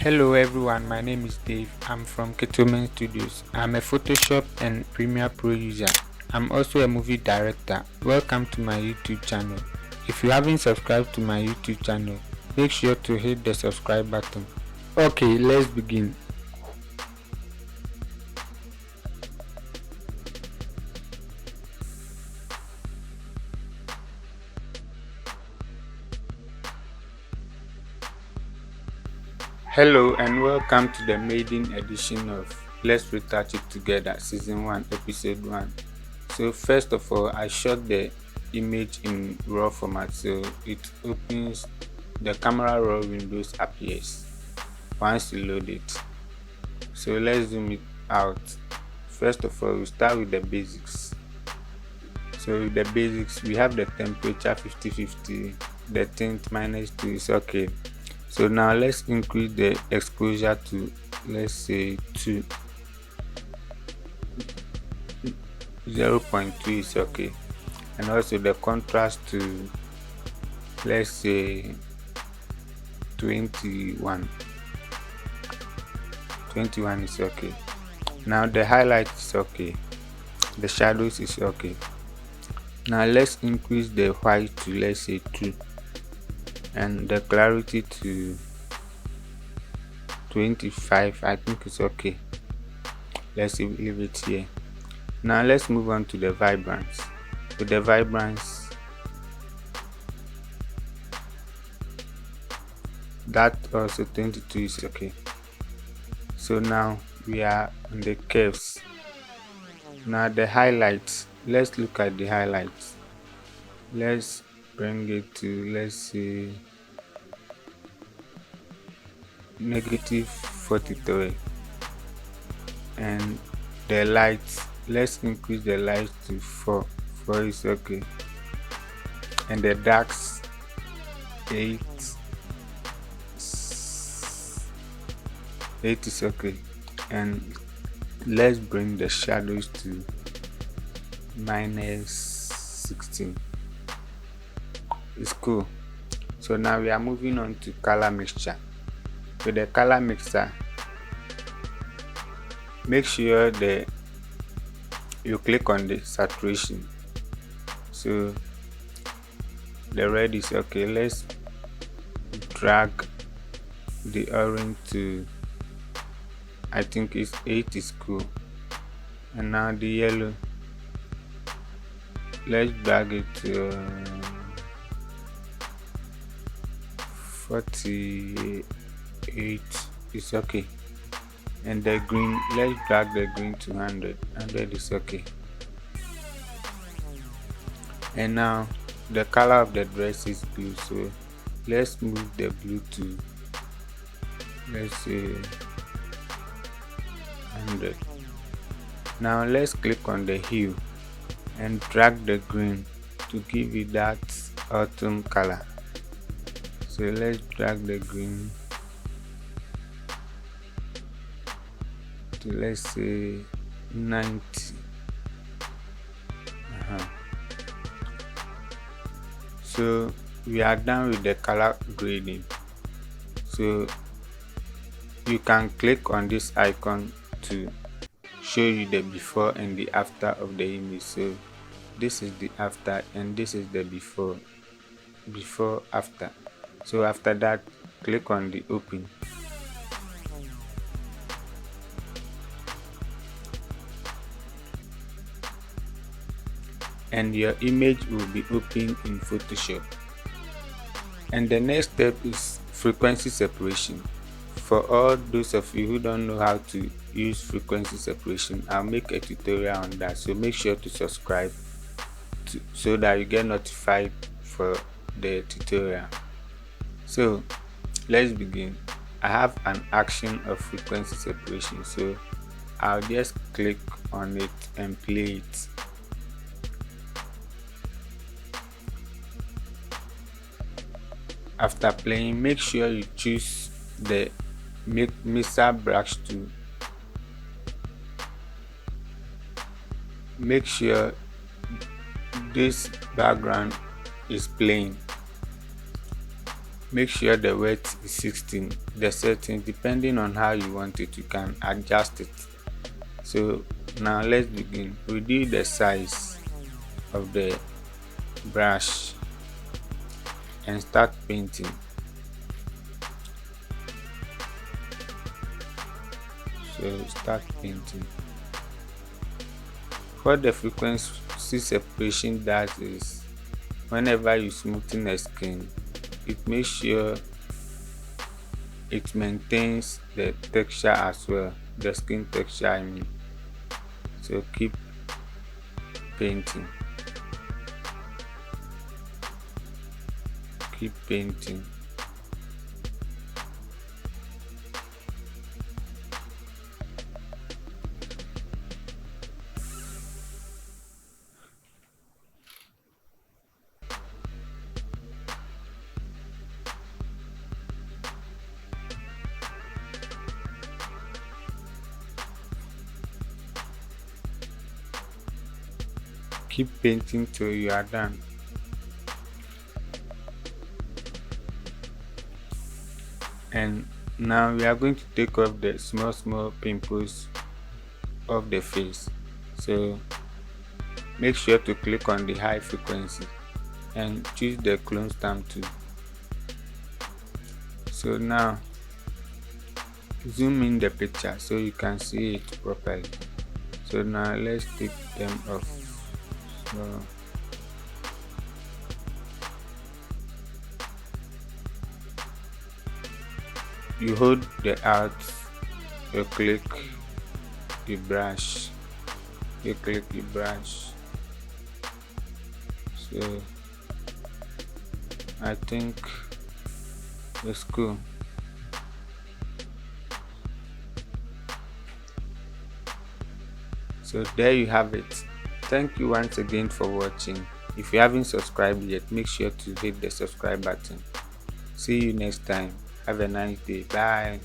Hello everyone, my name is Dave. I'm from Kitiwment Studios. I'm a Photoshop and Premiere Pro user. I'm also a movie director. Welcome to my YouTube channel. If you haven't subscribed to my YouTube channel, make sure to hit the subscribe button. Okay, let's begin. Hello and welcome to the maiden edition of Let's Retouch It Together Season 1 Episode 1. So first of all, I shot the image in RAW format, so it opens, the camera raw windows appears once you load it. So let's zoom it out. First of all, we start with the basics. So with the basics, we have the temperature 50-50, the tint -2 is okay. So now let's increase the exposure to, let's say, 2. 0.2 is okay, and also the contrast to, let's say, 21 is okay. Now the highlight is okay, the shadows is okay. Now let's increase the white to, let's say, 2, and the clarity to 25. I think it's okay. Let's leave it here. Now let's move on to the vibrance. With the vibrance, that also 22 is okay. So now we are on the curves. Now the highlights, let's look at the highlights. Let's bring it to, let's say, -43, and the lights, let's increase the light to 4 is okay, and the darks 8 is okay, and let's bring the shadows to -16. It's cool. So now we are moving on to color mixture. With the color mixer, make sure you click on the saturation. So the red is okay. Let's drag the orange to, I think it's 8 is cool, and now the yellow, let's drag it to 48 is okay, and the green, let's drag the green to 100 is okay. And now the color of the dress is blue, so let's move the blue to, let's say, 100. Now let's click on the hue and drag the green to give it that autumn color. So let's drag the green to, let's say, 90. So we are done with the color grading. So you can click on this icon to show you the before and the after of the image. So this is the after and this is the before after. So after that, click on the open. And your image will be open in Photoshop. And the next step is frequency separation. For all those of you who don't know how to use frequency separation, I'll make a tutorial on that, so make sure to subscribe so that you get notified for the tutorial. So let's begin. I have an action of frequency separation, so I'll just click on it and play it. After playing, make sure you choose the mixer brush tool. Make sure this background is plain. make sure the width is 16. The settings, depending on how you want it, you can adjust it. So now let's begin. Reduce the size of the brush and start painting. So start painting. What the frequency separation does is, whenever you smoothen a skin, it makes sure it maintains the texture as well, the skin texture I mean. So keep painting, keep painting. Keep painting till you are done. And now we are going to take off the small pimples of the face. So make sure to click on the high frequency and choose the clone stamp tool. So now zoom in the picture so you can see it properly. So now let's take them off. So you hold the Alt, you click the brush, you click the brush. So I think it's cool. So there you have it. Thank you once again for watching. If you haven't subscribed yet, make sure to hit the subscribe button. See you next time. Have a nice day. Bye.